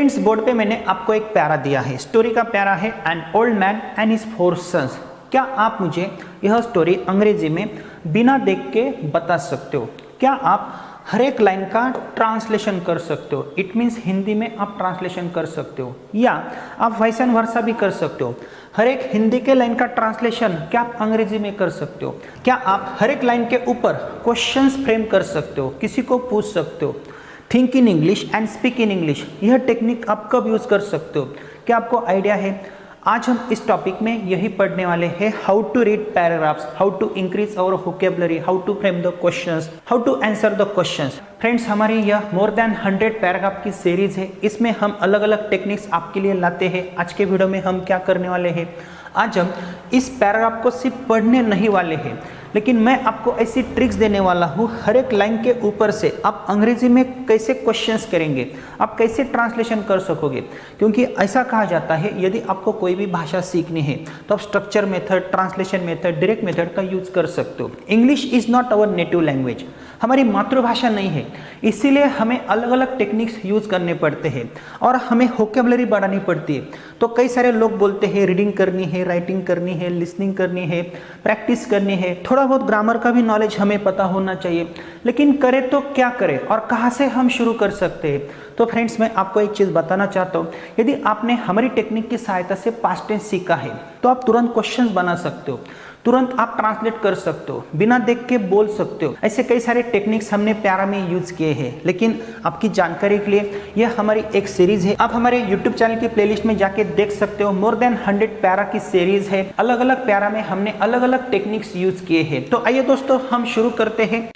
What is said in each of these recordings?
Friends, board पे मैंने आपको एक प्यारा दिया है, स्टोरी का प्यारा है, an old man and his 4 sons. क्या आप मुझे यह स्टोरी अंग्रेजी में बिना देख के बता सकते हो? क्या आप हर एक लाइन का ट्रांसलेशन कर सकते हो? इट मीन्स हिंदी में आप ट्रांसलेशन कर सकते हो, या आप वैसा वर्सा भी कर सकते हो। हर एक हिंदी के लाइन का ट्रांसलेशन क्या आप अंग्रेजी में कर सकते हो? क्या आप हर एक लाइन के ऊपर क्वेश्चंस फ्रेम कर सकते हो, किसी को पूछ सकते हो? Think in English and speak in English, यह टेक्निक आप कब यूज़ कर सकते हो? क्या आपको आइडिया है? आज हम इस टॉपिक में यही पढ़ने वाले हैं, how to read paragraphs, how to increase our vocabulary, how to frame the questions, how to answer the questions. Friends, हमारी यह मोर देन 100 पैराग्राफ की सीरीज है। इसमें हम अलग अलग टेक्निक्स आपके लिए लाते हैं। आज के वीडियो में हम क्या करने वाले हैं, आज हम इस पैराग्राफ को सिर्फ पढ़ने नहीं वाले हैं, लेकिन मैं आपको ऐसी ट्रिक्स देने वाला हूँ, हर एक लाइन के ऊपर से आप अंग्रेजी में कैसे क्वेश्चंस करेंगे, आप कैसे ट्रांसलेशन कर सकोगे। क्योंकि ऐसा कहा जाता है, यदि आपको कोई भी भाषा सीखनी है तो आप structure method, translation method, direct method का यूज कर सकते हो। English is not our native language, हमारी मातृभाषा नहीं है, इसीलिए हमें अलग अलग टेक्निक्स यूज करने पड़ते हैं और हमें वोकेबलरी बढ़ानी पड़ती है। तो कई सारे लोग बोलते हैं रीडिंग करनी है, राइटिंग करनी है, लिसनिंग करनी है, प्रैक्टिस करनी है, थोड़ा बहुत ग्रामर का भी नॉलेज हमें पता होना चाहिए, लेकिन करें तो क्या करें और कहाँ से हम शुरू कर सकते हैं? तो फ्रेंड्स, मैं आपको एक चीज़ बताना चाहता हूँ, यदि आपने हमारी टेक्निक की सहायता से पास्ट टेंस सीखा है तो आप तुरंत क्वेश्चंस बना सकते हो, तुरंत आप ट्रांसलेट कर सकते हो, बिना देख के बोल सकते हो। ऐसे कई सारे टेक्निक्स हमने प्यारा में यूज किए हैं, लेकिन आपकी जानकारी के लिए यह हमारी एक सीरीज है। आप हमारे यूट्यूब चैनल की प्लेलिस्ट में जाके देख सकते हो, मोर देन 100 प्यारा की सीरीज है। अलग अलग प्यारा में हमने अलग अलग टेक्निक्स यूज किए हैं। तो आइए दोस्तों, हम शुरू करते हैं।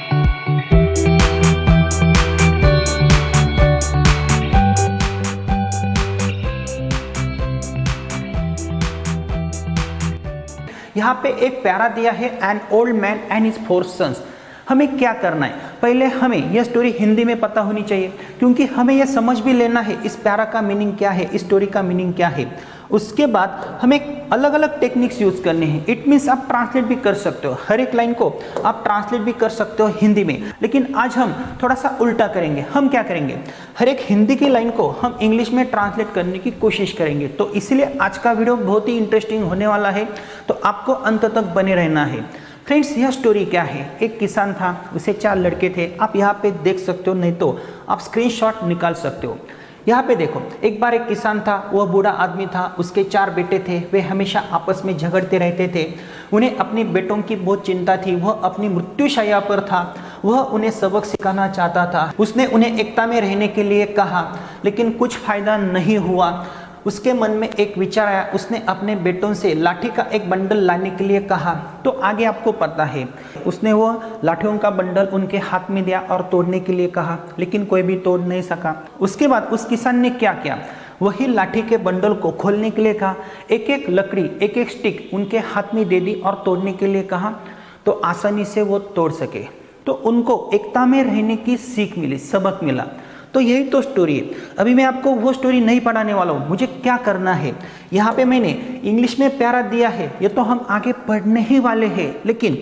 यहाँ पे एक प्यारा दिया है, an old man and his 4 sons. हमें क्या करना है, पहले हमें यह स्टोरी हिंदी में पता होनी चाहिए, क्योंकि हमें यह समझ भी लेना है इस प्यारा का मीनिंग क्या है, इस स्टोरी का मीनिंग क्या है। उसके बाद हमें अलग अलग टेक्निक्स यूज करने हैं। इट मीन्स आप ट्रांसलेट भी कर सकते हो, हर एक लाइन को आप ट्रांसलेट भी कर सकते हो हिंदी में। लेकिन आज हम थोड़ा सा उल्टा करेंगे। हम क्या करेंगे, हर एक हिंदी की लाइन को हम इंग्लिश में ट्रांसलेट करने की कोशिश करेंगे। तो इसलिए आज का वीडियो बहुत ही इंटरेस्टिंग होने वाला है, तो आपको अंत तक बने रहना है। फ्रेंड्स, यह स्टोरी क्या है, एक किसान था, उसे 4 लड़के थे। आप यहाँ पे देख सकते हो, नहीं तो आप स्क्रीनशॉट निकाल सकते हो। यहाँ पे देखो, एक बार एक किसान था, वह बूढ़ा आदमी था, उसके 4 बेटे थे। वे हमेशा आपस में झगड़ते रहते थे। उन्हें अपने बेटों की बहुत चिंता थी, वह अपनी मृत्युशैया पर था। वह उन्हें सबक सिखाना चाहता था। उसने उन्हें एकता में रहने के लिए कहा, लेकिन कुछ फायदा नहीं हुआ। उसके मन में एक विचार आया, उसने अपने बेटों से लाठी का एक बंडल लाने के लिए कहा। तो आगे आपको पता है, उसने वो लाठियों का बंडल उनके हाथ में दिया और तोड़ने के लिए कहा, लेकिन कोई भी तोड़ नहीं सका। उसके बाद उस किसान ने क्या किया, वही लाठी के बंडल को खोलने के लिए कहा, एक एक लकड़ी, एक एक स्टिक उनके हाथ में दे दी और तोड़ने के लिए कहा, तो आसानी से वो तोड़ सके। तो उनको एकता में रहने की सीख मिली, सबक मिला। तो यही तो स्टोरी है। अभी मैं आपको वो स्टोरी नहीं पढ़ाने वाला हूँ। मुझे क्या करना है, यहाँ पे मैंने इंग्लिश में प्यारा दिया है, ये तो हम आगे पढ़ने ही वाले हैं। लेकिन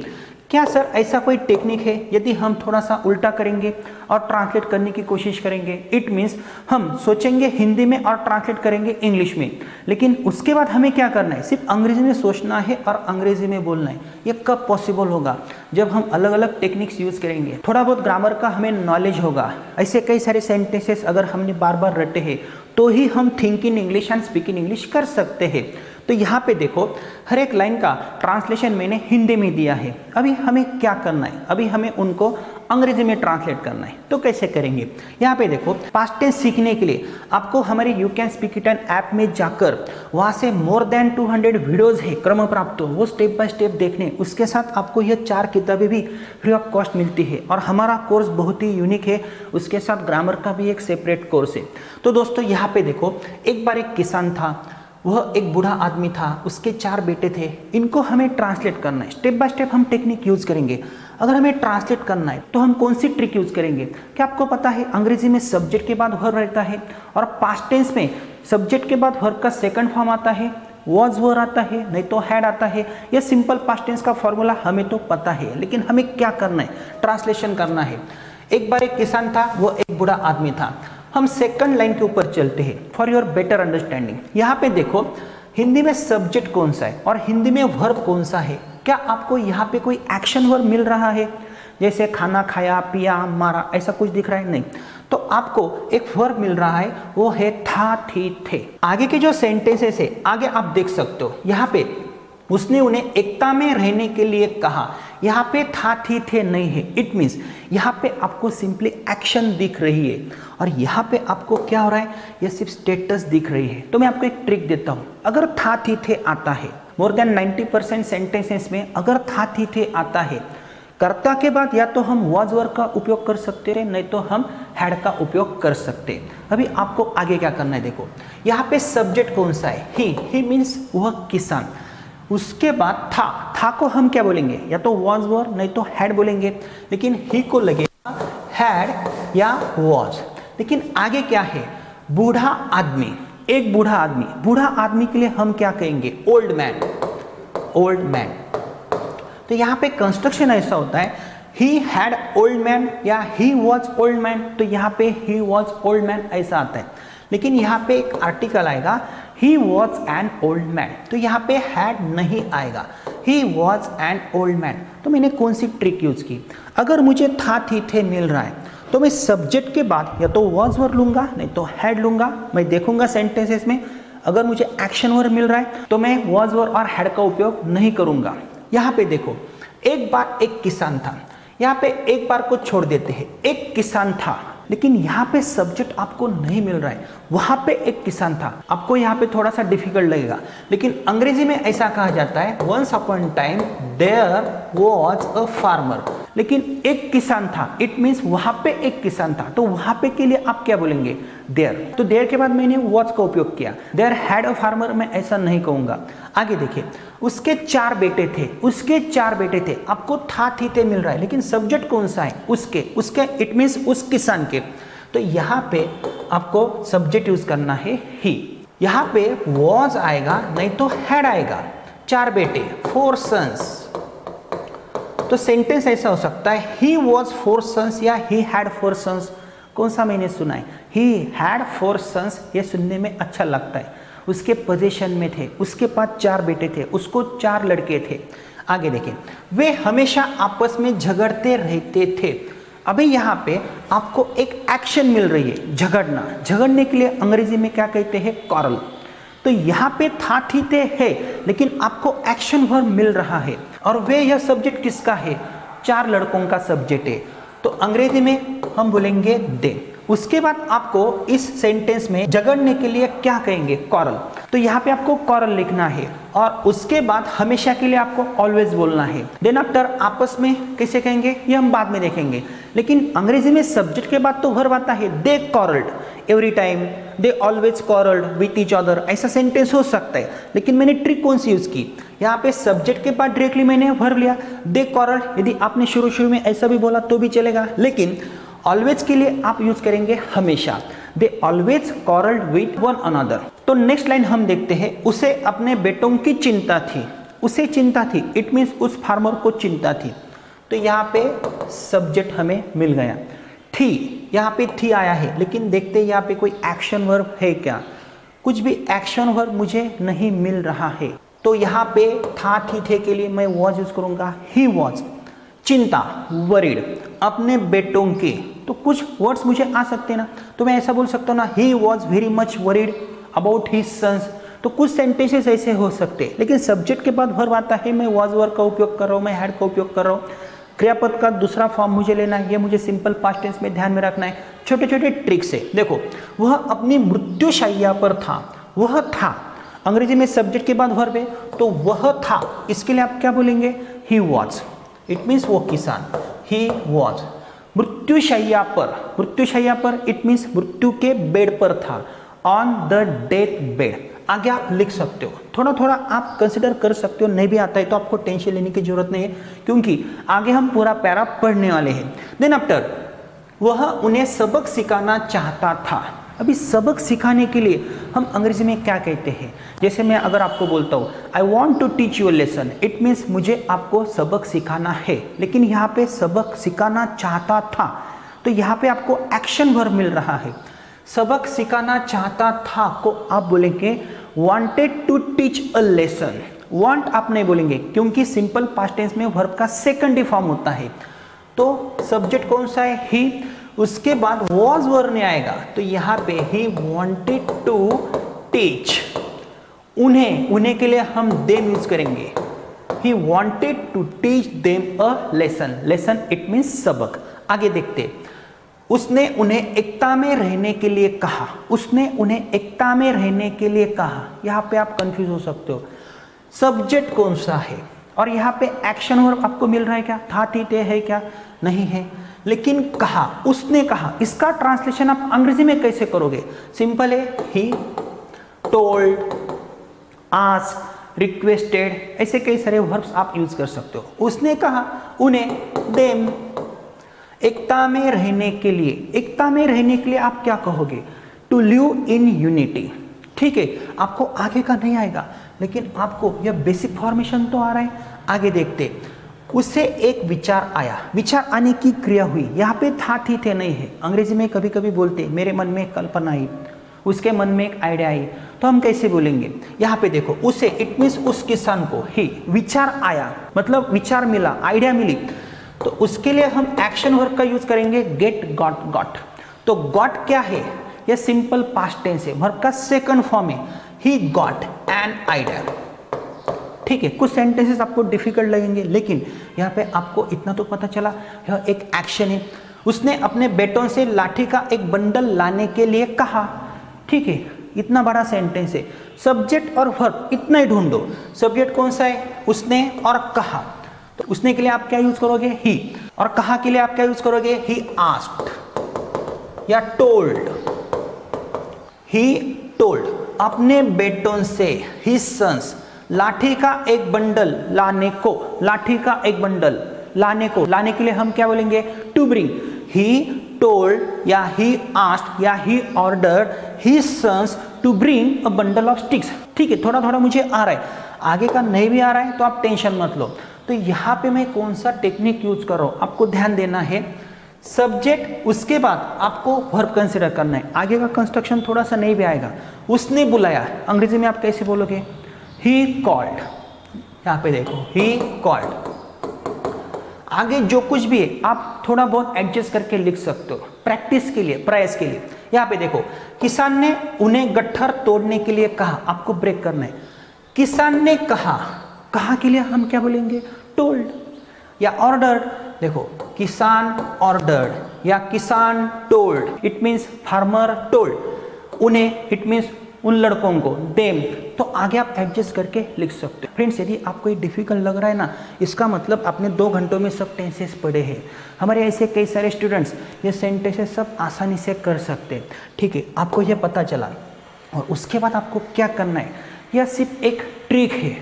क्या सर ऐसा कोई टेक्निक है, यदि हम थोड़ा सा उल्टा करेंगे और ट्रांसलेट करने की कोशिश करेंगे? इट मीन्स हम सोचेंगे हिंदी में और ट्रांसलेट करेंगे इंग्लिश में, लेकिन उसके बाद हमें क्या करना है, सिर्फ अंग्रेजी में सोचना है और अंग्रेजी में बोलना है। ये कब पॉसिबल होगा, जब हम अलग अलग टेक्निक्स यूज करेंगे, थोड़ा बहुत ग्रामर का हमें नॉलेज होगा। ऐसे कई सारे सेंटेंसेस अगर हमने बार बार रटे हैं तो ही हम think in English and speak in English कर सकते हैं। तो यहाँ पे देखो, हर एक लाइन का ट्रांसलेशन मैंने हिंदी में दिया है। अभी हमें क्या करना है, अभी हमें उनको अंग्रेजी में ट्रांसलेट करना है। तो कैसे करेंगे, यहाँ पे देखो, पास्ट टेंस सीखने के लिए आपको हमारे you can speak it app में जाकर वहाँ से मोर देन 200 वीडियोज़ है क्रम प्राप्त, वो स्टेप बाय स्टेप देखने। उसके साथ आपको यह 4 किताबें भी फ्री ऑफ कॉस्ट मिलती है और हमारा कोर्स बहुत ही यूनिक है। उसके साथ ग्रामर का भी एक सेपरेट कोर्स है। तो दोस्तों, यहाँ पे देखो, एक बार एक किसान था, वह एक बूढ़ा आदमी था, उसके 4 बेटे थे। इनको हमें ट्रांसलेट करना है, स्टेप बाय स्टेप हम टेक्निक यूज करेंगे। अगर हमें ट्रांसलेट करना है तो हम कौन सी ट्रिक यूज करेंगे? क्या आपको पता है, अंग्रेजी में सब्जेक्ट के बाद वर्ब रहता है और पास्ट टेंस में सब्जेक्ट के बाद वर्ब का सेकंड फॉर्म आता है, वॉज वर आता है, नहीं तो हैड आता है। यह सिंपल पास्ट टेंस का फॉर्मूला हमें तो पता है, लेकिन हमें क्या करना है, ट्रांसलेशन करना है। एक बार एक किसान था, वो एक बूढ़ा आदमी था। हम सेकंड लाइन के ऊपर चलते हैं फॉर योर बेटर अंडरस्टैंडिंग। यहाँ पे देखो हिंदी में सब्जेक्ट कौन सा है और हिंदी में वर्ब कौन सा है। क्या आपको यहाँ पे कोई एक्शन वर्ब मिल रहा है, जैसे खाना खाया, पिया, मारा, ऐसा कुछ दिख रहा है? नहीं। तो आपको एक वर्ब मिल रहा है, वो है था, थी, थे। आगे के जो सेंटेंसेस है आगे आप देख सकते हो, यहाँ पे उसने उन्हें एकता में रहने के लिए कहा। यहाँ पे था, थी, थे नहीं है। इट मीन्स यहाँ पे आपको सिंपली एक्शन दिख रही है और यहाँ पे आपको क्या हो रहा है, ये सिर्फ स्टेटस दिख रही है। तो मैं आपको एक ट्रिक देता हूँ। अगर था, थी, थे आता है, मोर देन 90% सेंटेंसेस में अगर था, थी, थे आता है, कर्ता के बाद या तो हम वाज वर्ब का उपयोग कर सकते हैं, नहीं तो हम हैड का उपयोग कर सकते हैं। अभी आपको आगे क्या करना है, देखो यहाँ पे सब्जेक्ट कौन सा है, ही मीन्स वह किसान। उसके बाद था को हम क्या बोलेंगे, या तो वाज वर्ब नहीं तो हैड बोलेंगे, लेकिन ही को लगेगा हैड या वाज। लेकिन आगे क्या है, बूढ़ा आदमी, एक बूढ़ा आदमी। बूढ़ा आदमी के लिए हम क्या कहेंगे, ओल्ड मैन, ओल्ड मैन। तो यहाँ पे कंस्ट्रक्शन ऐसा होता है, ही हैड ओल्ड मैन या ही वॉज ओल्ड मैन, तो यहाँ पे ही वॉज ओल्ड मैन ऐसा आता है। लेकिन यहाँ पे एक आर्टिकल आएगा, ही वॉज एन ओल्ड मैन, तो यहाँ पे हैड नहीं आएगा, ही वॉज एन ओल्ड मैन। तो मैंने कौन सी ट्रिक यूज की, अगर मुझे था, थी, थे मिल रहा है तो मैं सब्जेक्ट के बाद या तो वॉज वर्ब लूंगा नहीं तो हैड लूंगा। मैं देखूंगा सेंटेंसेस में, अगर मुझे एक्शन वर्ब मिल रहा है तो मैं वॉज वर्ब और हैड का उपयोग नहीं करूंगा। यहाँ पे देखो, एक बार एक किसान था, यहाँ पे एक बार को छोड़ देते हैं, एक किसान था, लेकिन यहाँ पे सब्जेक्ट आपको नहीं मिल रहा है, वहां पे एक किसान था। आपको यहाँ पे थोड़ा सा डिफिकल्ट लगेगा, लेकिन अंग्रेजी में ऐसा कहा जाता है, once upon time there was a farmer. लेकिन एक किसान था, इट मीन्स वहां पे एक किसान था, तो वहां पे के लिए आप क्या बोलेंगे, देयर। तो देयर के बाद मैंने वाज का उपयोग किया, देयर हैड अ फार्मर मैं ऐसा नहीं कहूंगा। आगे देखिए, उसके 4 बेटे थे, उसके 4 बेटे थे, आपको था, थी, थे मिल रहा है, लेकिन सब्जेक्ट कौन सा है, उसके, इट मीन्स उस किसान के। तो यहाँ पे आपको सब्जेक्ट यूज करना है ही। यहाँ पे वॉज आएगा नहीं तो हैड आएगा। 4 बेटे, 4 सन्स, तो सेंटेंस ऐसा हो सकता है, ही वॉज 4 सन्स या ही हैड 4 सन्स। कौन सा मैंने सुना है, ही हैड 4 सन्स, ये सुनने में अच्छा लगता है। उसके पोजीशन में थे, उसके पास 4 बेटे थे, उसको 4 लड़के थे। आगे देखें, वे हमेशा आपस में झगड़ते रहते थे। अभी यहाँ पे आपको एक एक्शन मिल रही है, झगड़ना। झगड़ने के लिए अंग्रेजी में क्या कहते हैं, quarrel। तो यहाँ पे था, थी, थे है, लेकिन आपको एक्शन वर्ब मिल रहा है और वे, यह सब्जेक्ट किसका है, 4 लड़कों का सब्जेक्ट है, तो अंग्रेजी में हम बोलेंगे दे। उसके बाद आपको इस सेंटेंस में झगड़ने के लिए क्या कहेंगे, quarrel। तो यहाँ पे आपको quarrel लिखना है और उसके बाद हमेशा के लिए आपको ऑलवेज बोलना है। देन आफ्टर आपस में कैसे कहेंगे, ये हम बाद में देखेंगे। लेकिन अंग्रेजी में सब्जेक्ट के बाद तो वर्ब आता है, दे quarreled every time, they always quarreled with each other, ऐसा सेंटेंस हो सकता है। लेकिन मैंने ट्रिक कौन सी यूज की, यहाँ पे सब्जेक्ट के बाद डायरेक्टली मैंने वर्ब लिया, दे quarreled। यदि आपने शुरू में ऐसा भी बोला तो भी चलेगा, लेकिन ऑलवेज के लिए आप यूज करेंगे हमेशा, they always quarreled with one another. तो नेक्स्ट लाइन हम देखते हैं, उसे अपने बेटों की चिंता थी, उसे चिंता थी, इट मीन्स उस फार्मर को चिंता थी। तो यहाँ पे सब्जेक्ट हमें मिल गया, थी, यहाँ पे थी आया है, लेकिन देखते हैं यहाँ पे कोई एक्शन वर्ब है क्या, कुछ भी एक्शन वर्ब मुझे नहीं मिल रहा है। तो यहाँ पे था, थी, थे के लिए मैं वॉज यूज करूंगा, ही वॉज। चिंता, वरीड, अपने बेटों के, तो कुछ वर्ड्स मुझे आ सकते हैं ना, तो मैं ऐसा बोल सकता हूँ ना, he was very much worried about his sons. तो कुछ सेंटेंसेस ऐसे हो सकते हैं, लेकिन सब्जेक्ट के बाद वर्ब आता है, मैं वॉज वर्ब का उपयोग कर रहा हूँ, मैं हैड का उपयोग कर रहा हूँ। क्रियापद का दूसरा फॉर्म मुझे लेना है, ये मुझे सिंपल पास्ट टेंस में ध्यान में रखना है। छोटे छोटे ट्रिक्स है, देखो, वह अपनी मृत्युशैया पर था, वह था, अंग्रेजी में सब्जेक्ट के बाद वर्ब है, तो वह था, इसके लिए आप क्या बोलेंगे, ही वॉज, इट मीन्स वो किसान, ही वॉज। मृत्युशैया पर इट मीन्स मृत्यु के बेड पर था, ऑन द डेथ बेड। आगे आप लिख सकते हो, थोड़ा थोड़ा आप कंसिडर कर सकते हो, नहीं भी आता है तो आपको टेंशन लेने की जरूरत नहीं है, क्योंकि आगे हम पूरा पैरा पढ़ने वाले हैं। देन आफ्टर, वह उन्हें सबक सिखाना चाहता था। अभी सबक सिखाने के लिए हम अंग्रेजी में क्या कहते हैं, जैसे मैं अगर आपको बोलता हूँ, I want to teach you a lesson, it means मुझे आपको सबक सिखाना है, लेकिन यहाँ पे सबक सिखाना चाहता था, तो यहाँ पे आपको एक्शन वर्ब मिल रहा है। सबक सिखाना चाहता था को आप बोलेंगे wanted to teach a lesson. Want आप नहीं बोलेंगे क्योंकि सिंपल पास्ट टेंस में वर्ब का सेकंड फॉर्म होता है। तो सब्जेक्ट कौन सा है? ही। उसके बाद वॉज वर्ब नहीं आएगा, तो यहाँ पे ही वांटेड टू टीच। उन्हें के लिए हम देम यूज करेंगे। He wanted to teach them a lesson. Lesson it means सबक। आगे देखते, उसने उन्हें एकता में रहने के लिए कहा। उसने उन्हें एकता में रहने के लिए कहा। यहाँ पे आप कंफ्यूज हो सकते हो, सब्जेक्ट कौन सा है और यहाँ पे एक्शन वर्ब आपको मिल रहा है क्या? था थी थे है क्या? नहीं है। लेकिन कहा, उसने कहा, इसका ट्रांसलेशन आप अंग्रेजी में कैसे करोगे? सिंपल है, ही टोल्ड, आस्क, रिक्वेस्टेड, ऐसे कई सारे वर्ब्स आप यूज कर सकते हो। उसने कहा, उन्हें, देम। एकता में रहने के लिए, एकता में रहने के लिए आप क्या कहोगे? To live in unity. ठीक है, आपको आगे का नहीं आएगा, लेकिन आपको यह बेसिक फॉर्मेशन तो आ रहा है। आगे देखते, उससे एक विचार आया। विचार आने की क्रिया हुई। यहाँ पे था थी थे नहीं है। अंग्रेजी में कभी कभी बोलते मेरे मन में एक कल्पना आई, उसके मन में एक आइडिया आई, तो हम कैसे बोलेंगे? यहाँ पे देखो, उसे इट मीन्स उस किसान को, ही, विचार आया मतलब विचार मिला, आइडिया मिली, तो उसके लिए हम एक्शन वर्ब का यूज करेंगे, गेट, गॉट, गॉट। तो गॉट क्या है? यह सिंपल पास्ट टेंस है, वर्ब का सेकंड फॉर्म है। ही गॉट एन आइडिया। ठीक है, कुछ सेंटेंसेस आपको डिफिकल्ट लगेंगे, लेकिन यहाँ पे आपको इतना तो पता चला, यह एक एक्शन है। उसने अपने बेटों से लाठी का एक बंडल लाने के लिए कहा। ठीक है, इतना बड़ा सेंटेंस है। सब्जेक्ट और वर्ब इतना ही ढूंढो। सब्जेक्ट कौन सा है? उसने और कहा। तो उसने के लिए आप क्या यूज करोगे? ही। और कहा के लिए आप क्या यूज करोगे? ही आस्क्ड या टोल्ड। ही टोल्ड अपने बेटों से, हिज सन्स, लाठी का एक बंडल लाने को, लाठी का एक बंडल लाने को, लाने के लिए हम क्या बोलेंगे? To bring. ही टोल्ड या ही आस्क्ड या he ordered his sons to bring a bundle of sticks. ठीक है, थोड़ा थोड़ा मुझे आ रहा है, आगे का नहीं भी आ रहा है तो आप टेंशन मत लो। तो यहाँ पे मैं कौन सा टेक्निक यूज कर रहा हूँ आपको ध्यान देना है। सब्जेक्ट, उसके बाद आपको वर्ब कंसिडर करना है। आगे का कंस्ट्रक्शन थोड़ा सा नहीं भी आएगा। उसने बुलाया, अंग्रेजी में आप कैसे बोलोगे? He called. यहाँ पे देखो, ही कॉल्ड। आगे जो कुछ भी है आप थोड़ा बहुत एडजस्ट करके लिख सकते हो, प्रैक्टिस के लिए, प्रयास के लिए। यहाँ पे देखो, किसान ने उन्हें गट्ठर तोड़ने के लिए कहा। आपको ब्रेक करना है। किसान ने कहा, कहा के लिए हम क्या बोलेंगे? टोल्ड या ऑर्डर्ड। देखो, किसान ऑर्डर्ड या किसान told, it means farmer told. उन्हें, इट मीन्स उन लड़कों को, देम। तो आगे आप एडजस्ट करके लिख सकते हो। फ्रेंड्स, यदि आपको ये डिफिकल्ट लग रहा है ना, इसका मतलब आपने 2 घंटों में सब टेंसेस पढ़े हैं। हमारे ऐसे कई सारे स्टूडेंट्स ये सेंटेंसेस सब आसानी से कर सकते हैं। ठीक है, आपको ये पता चला, और उसके बाद आपको क्या करना है? यह सिर्फ एक ट्रिक है,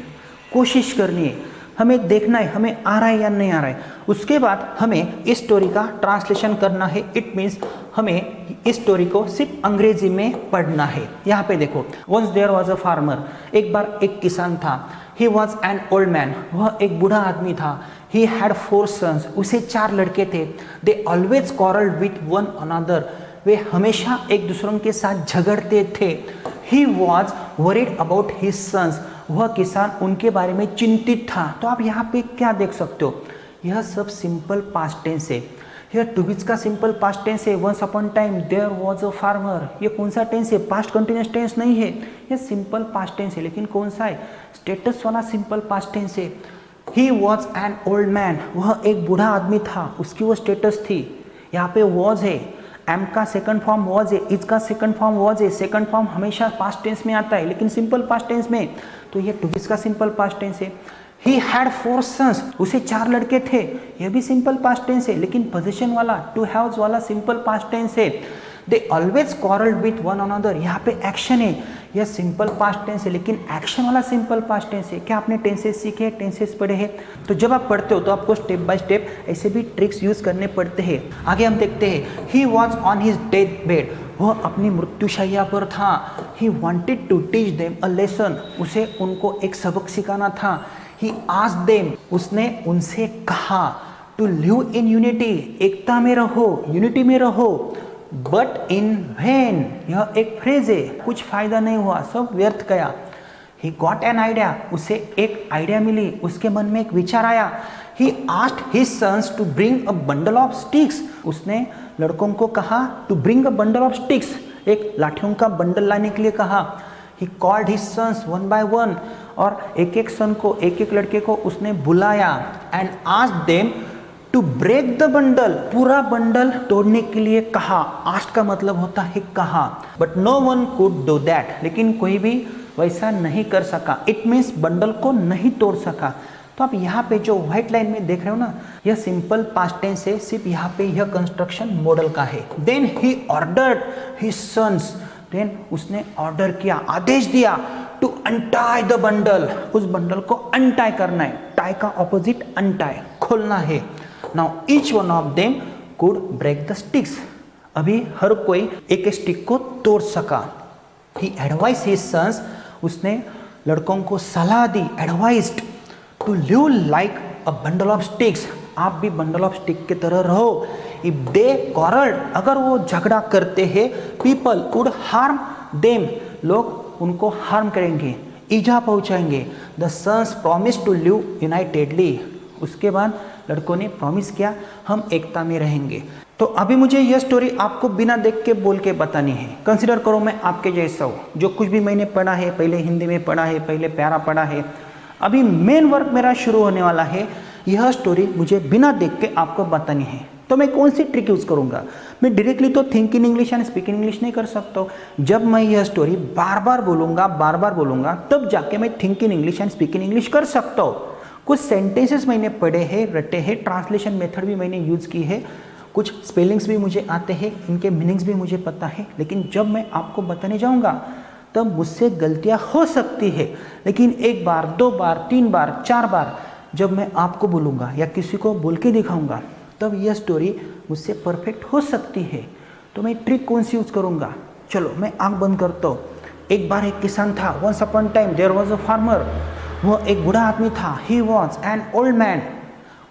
कोशिश करनी है, हमें देखना है हमें आ रहा है या नहीं आ रहा है। उसके बाद हमें इस स्टोरी का ट्रांसलेशन करना है। इट मीन्स हमें इस स्टोरी को सिर्फ अंग्रेजी में पढ़ना है। यहाँ पे देखो, once there was a farmer, एक बार एक किसान था। He was an old man, वह एक बूढ़ा आदमी था। ही हैड 4 सन्स, उसे 4 लड़के थे। They always quarrelled with one another, वे हमेशा एक दूसरों के साथ झगड़ते थे। He was worried about his sons, वह किसान उनके बारे में चिंतित था। तो आप यहाँ पे क्या देख सकते हो? यह सब सिंपल पास्ट टेंस है। यह टू बीच का सिंपल पास्ट टेंस है। Once upon time there was a farmer, ये कौन सा टेंस है? पास्ट कंटिन्यूअस टेंस नहीं है, यह सिंपल पास्ट टेंस है। लेकिन कौन सा है? स्टेटस वाला सिंपल पास्ट टेंस है। ही वॉज एन ओल्ड मैन, वह एक बूढ़ा आदमी था, उसकी वो स्टेटस थी। यहाँ पे वॉज है, एम का सेकंड फॉर्म वॉज है, इज का सेकंड फॉर्म वॉज है। सेकंड फॉर्म हमेशा पास्ट टेंस में आता है, लेकिन सिंपल पास्ट टेंस में, तो ये टू बीच का सिंपल पास्ट टेंस है। ही हैड 4 सन्स, उसे 4 लड़के थे, यह भी सिंपल पास्ट टेंस है, लेकिन पोजीशन वाला, टू हैव्स वाला सिंपल पास्ट टेंस है। दे always quarrelled with one another, यहाँ पे एक्शन है, यह सिंपल पास्ट टेंस है, लेकिन एक्शन वाला सिंपल पास्ट टेंस है। क्या आपने टेंसेस सीखे, टेंसेस पढ़े हैं? तो जब आप पढ़ते हो तो आपको स्टेप बाय स्टेप ऐसे भी ट्रिक्स यूज करने पड़ते हैं। आगे हम देखते हैं, he was on his death bed, वह अपनी मृत्युशैया पर था। He wanted to teach them a lesson, उसे उनको एक सबक सिखाना था। ही आस्क्ड देम, उसने उनसे कहा, टू लिव इन यूनिटी, एकता में रहो, यूनिटी में रहो। बट इन वेन, यह एक फ्रेज है, कुछ फायदा नहीं हुआ, सब व्यर्थ गया। ही गॉट एन आइडिया, उसे एक आइडिया मिली, उसके मन में एक विचार आया। He asked his sons to bring a bundle of sticks, उसने लड़कों को कहा to bring a bundle of sticks, एक लाठियों का बंडल लाने के लिए कहा। He called his sons one by one, और एक एक सन को, एक एक लड़के को उसने बुलाया। And asked them to break the bundle, पूरा बंडल तोड़ने के लिए कहा। आस्क्ड का मतलब होता है कहा, but no one could do that, लेकिन कोई भी वैसा नहीं कर सका। इट मीन्स बंडल को नहीं तोड़ सका। तो आप यहाँ पे जो व्हाइट लाइन में देख रहे हो ना, यह सिंपल पास्ट टेंस है, सिर्फ यहाँ पे यह कंस्ट्रक्शन मॉडल का है। Then he ordered his sons, then उसने ऑर्डर किया, आदेश दिया, टू अनटाई द बंडल, उस बंडल को अनटाई करना है। टाई का ऑपोजिट अनटाई, खोलना है। Now each one of them could break the sticks, अभी हर कोई एक स्टिक को तोड़ सका। ही एडवाइज हिज सन्स, उसने लड़कों को सलाह दी, advised to live like a bundle of sticks, आप भी बंडल ऑफ स्टिक की तरह रहो। इफ दे क्वारल्ड, अगर वो झगड़ा करते हैं, पीपल कुड हार्म देम, लोग उनको हार्म करेंगे, ईजा पहुंचाएंगे। The sons promise to live unitedly, उसके बाद लड़कों ने प्रॉमिस किया हम एकता में रहेंगे। तो अभी मुझे यह स्टोरी आपको बिना देख के बोल के बतानी है। कंसिडर करो मैं आपके जैसा हूँ, जो कुछ भी मैंने पढ़ा है, पहले हिंदी में पढ़ा है, पहले प्यारा पढ़ा है, अभी मेन वर्क मेरा शुरू होने वाला है। यह स्टोरी मुझे बिना देख के आपको बतानी है। तो मैं कौन सी ट्रिक यूज़ करूँगा? मैं डायरेक्टली तो think in English and speak in English नहीं कर सकता। जब मैं यह स्टोरी बार बार बोलूँगा, तब जाके मैं think in English and speak in English कर सकता हूँ। कुछ सेंटेंसेस मैंने पढ़े हैं, रटे हैं, ट्रांसलेशन मेथड भी मैंने यूज़ की है, कुछ स्पेलिंग्स भी मुझे आते हैं, इनके मीनिंग्स भी मुझे पता है। लेकिन जब मैं आपको बताने जाऊँगा तब मुझसे गलतियाँ हो सकती है। लेकिन एक बार, दो बार, तीन बार, चार बार जब मैं आपको बोलूँगा या किसी को बोल के दिखाऊँगा, तब यह स्टोरी मुझसे परफेक्ट हो सकती है। तो मैं ट्रिक कौन सी यूज़ करूँगा? चलो मैं आँख बंद करता हूँ। एक बार एक किसान था, once upon time there was a farmer, वह एक बूढ़ा आदमी था। He was an old man,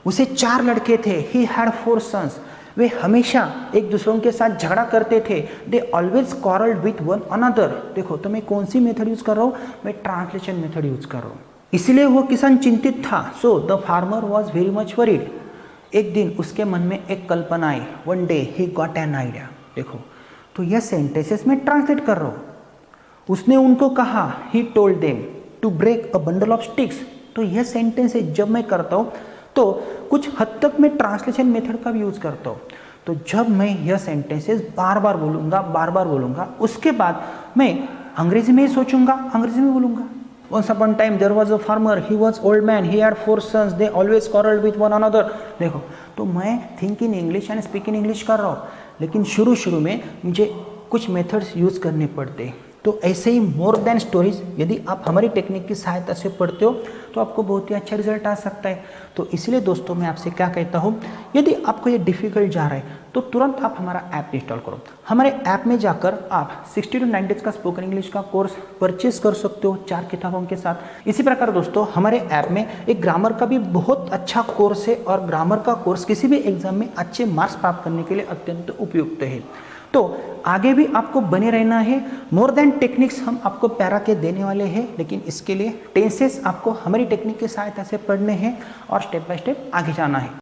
उसे 4 लड़के थे। ही हैड 4 सन्स, वे हमेशा एक दूसरों के साथ झगड़ा करते थे। They always quarrelled with one another. देखो तो मैं कौन सी मेथड यूज़ कर रहा हूँ? मैं ट्रांसलेशन मेथड यूज़ कर रहा हूँ। इसलिए वो किसान चिंतित था। So the farmer was very much worried. एक दिन उसके मन में एक कल्पना आई। One day he got an idea. देखो तो यह सेंटेंसेस में ट्रांसलेट कर रहा हूँ। उसने उनको कहा, he told them to break a bundle of sticks. तो यह सेंटेंस है, जब मैं करता हूँ तो कुछ हद तक मैं ट्रांसलेशन मेथड का भी यूज़ करता हूँ। तो जब मैं यह सेंटेंसेस बार बार बोलूँगा, उसके बाद मैं अंग्रेजी में ही सोचूंगा, अंग्रेजी में बोलूँगा। Once upon a time there was a farmer, he was old man, he had 4 sons, they always quarreled with one another। देखो तो मैं think in English and speak in English कर रहा हूँ, लेकिन शुरू में मुझे कुछ मेथड्स यूज़ करने पड़ते हैं। तो ऐसे ही मोर देन स्टोरीज यदि आप हमारी टेक्निक की सहायता से पढ़ते हो तो आपको बहुत ही अच्छा रिजल्ट आ सकता है। तो इसलिए दोस्तों मैं आपसे क्या कहता हूँ, यदि आपको ये डिफ़िकल्ट जा रहा है तो तुरंत आप हमारा ऐप इंस्टॉल करो। हमारे ऐप में जाकर आप 60 to 90 डेज का स्पोकन इंग्लिश का कोर्स परचेज कर सकते हो 4 किताबों के साथ। इसी प्रकार दोस्तों हमारे ऐप में एक ग्रामर का भी बहुत अच्छा कोर्स है, और ग्रामर का कोर्स किसी भी एग्जाम में अच्छे मार्क्स प्राप्त करने के लिए अत्यंत उपयुक्त है। तो आगे भी आपको बने रहना है। मोर देन टेक्निक्स हम आपको पैरा के देने वाले हैं, लेकिन इसके लिए टेंसेस आपको हमारी टेक्निक की सहायता से पढ़ने हैं और स्टेप बाय स्टेप आगे जाना है।